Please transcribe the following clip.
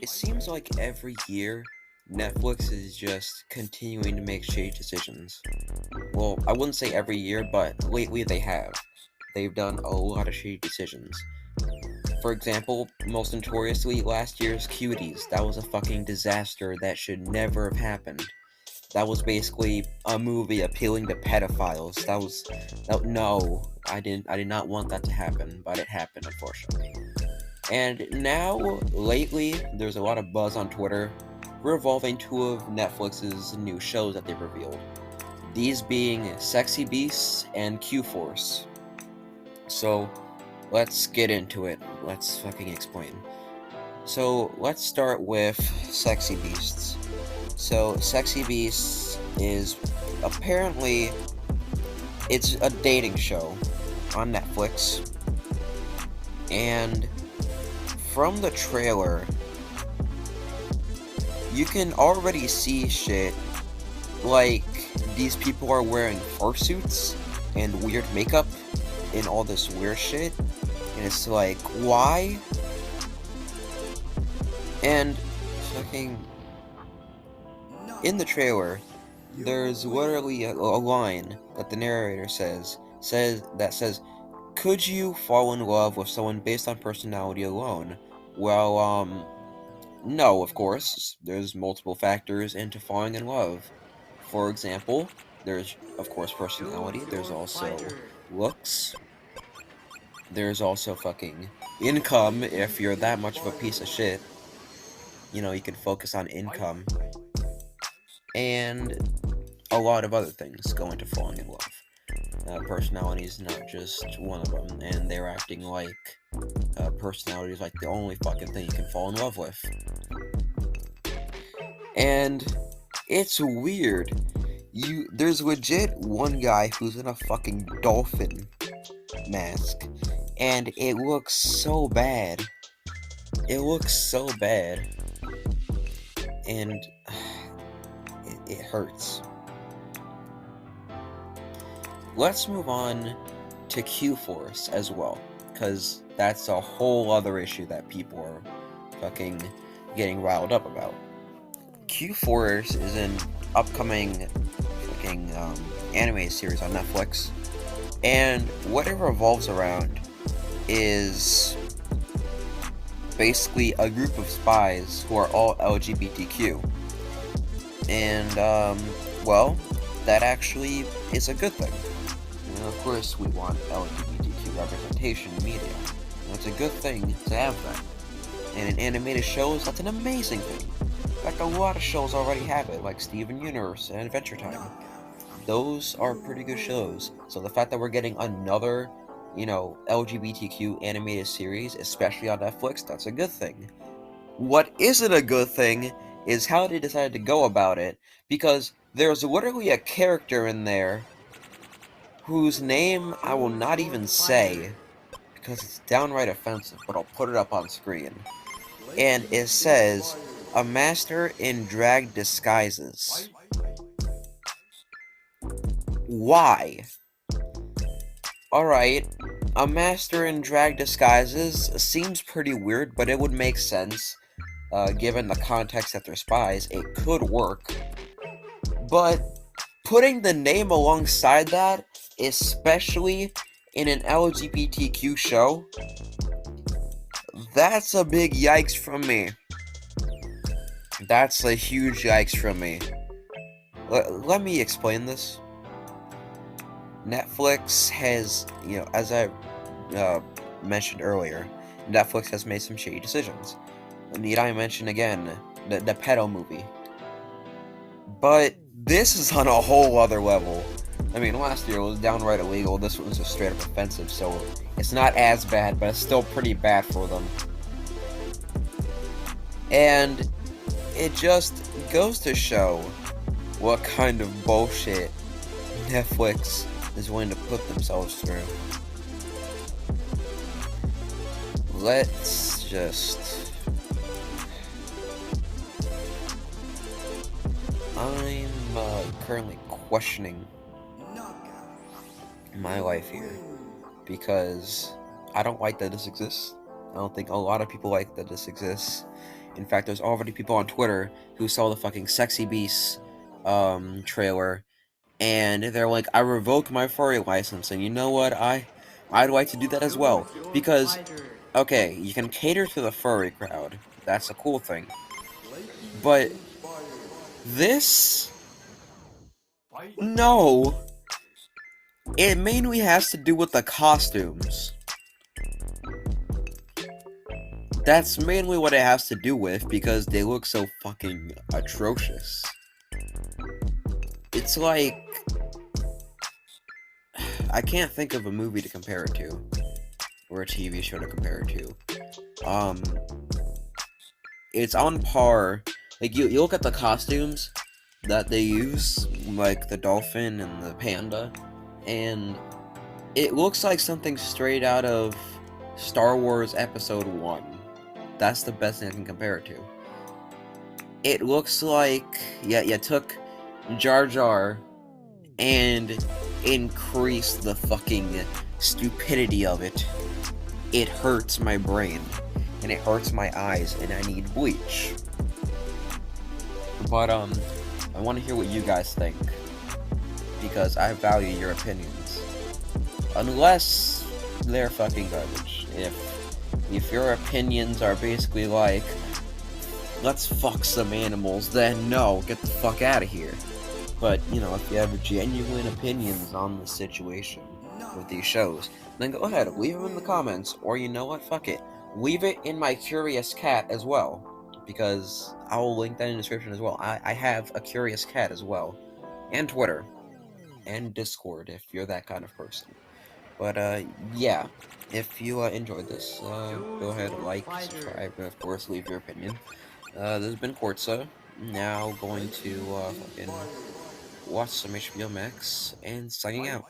It seems like every year, Netflix is just continuing to make shady decisions. Well, I wouldn't say every year, but lately they have. They've done a lot of shady decisions. For example, most notoriously, last year's Cuties. That was a fucking disaster that should never have happened. That was basically a movie appealing to pedophiles. No, I did not want that to happen, but it happened, unfortunately. And now, lately, there's a lot of buzz on Twitter revolving two of Netflix's new shows that they've revealed. These being Sexy Beasts and Q Force. So, let's get into it. Let's fucking explain. So, let's start with Sexy Beasts. So, Sexy Beasts is apparently it's a dating show on Netflix. And from the trailer, you can already see shit like these people are wearing fursuits and weird makeup and all this weird shit. And it's like, why? And fucking in the trailer, there's literally a line that the narrator says, "Could you fall in love with someone based on personality alone?" Well, no, of course. There's multiple factors into falling in love. For example, there's, of course, personality. There's also looks. There's also fucking income if you're that much of a piece of shit. You know, you can focus on income. And a lot of other things go into falling in love. Personality is not just one of them, and they're acting like personality is like the only fucking thing you can fall in love with. And it's weird. There's legit one guy who's in a fucking dolphin mask, and it looks so bad. It looks so bad, and it hurts. Let's move on to Q Force as well, because that's a whole other issue that people are fucking getting riled up about. Q Force is an upcoming fucking anime series on Netflix, and what it revolves around is basically a group of spies who are all LGBTQ. And, well, that actually is a good thing. And of course, we want LGBTQ representation in media. And it's a good thing to have that. And in animated shows, that's an amazing thing. In fact, a lot of shows already have it, like Steven Universe and Adventure Time. Those are pretty good shows. So the fact that we're getting another, LGBTQ animated series, especially on Netflix, that's a good thing. What isn't a good thing is how they decided to go about it, because there's literally a character in there whose name I will not even say, because it's downright offensive, but I'll put it up on screen. And it says, "A master in drag disguises." Why? Alright, a master in drag disguises seems pretty weird, but it would make sense. Given the context that they're spies, it could work. But putting the name alongside that, especially in an LGBTQ show, that's a big yikes from me. That's a huge yikes from me. Let me explain this. Netflix has, as I mentioned earlier, Netflix has made some shady decisions. Need I mention again the pedo movie? But this is on a whole other level. I mean, last year it was downright illegal. This one was just straight up offensive, so it's not as bad, but it's still pretty bad for them. And it just goes to show what kind of bullshit Netflix is willing to put themselves through. Let's just... I'm currently questioning my life here, because I don't like that this exists. I don't think a lot of people like that this exists, In fact, there's already people on Twitter who saw the fucking Sexy Beasts trailer, and they're like, I revoke my furry license, and you know what? I'd like to do that as well, because, okay, you can cater to the furry crowd, that's a cool thing, but this? No! It mainly has to do with the costumes. That's mainly what it has to do with, because they look so fucking atrocious. It's like... I can't think of a movie to compare it to, or a TV show to compare it to. It's on par. Like, you look at the costumes that they use, like the dolphin and the panda, and it looks like something straight out of Star Wars Episode 1. That's the best thing I can compare it to. It looks like, yeah, you took Jar Jar and increased the fucking stupidity of it. It hurts my brain, and it hurts my eyes, and I need bleach. But, I want to hear what you guys think, because I value your opinions. Unless they're fucking garbage. If your opinions are basically like, let's fuck some animals, then no, get the fuck out of here. But, you know, if you have genuine opinions on the situation with these shows, then go ahead, leave them in the comments, or you know what, fuck it. Leave it in my Curious Cat as well, because I'll link that in the description as well. I have a Curious Cat as well, and Twitter, and Discord if you're that kind of person. But, yeah, if you enjoyed this, go ahead, like, subscribe, and of course, leave your opinion. This has been Quartza, now going to, fucking watch some HBO Max, and signing out.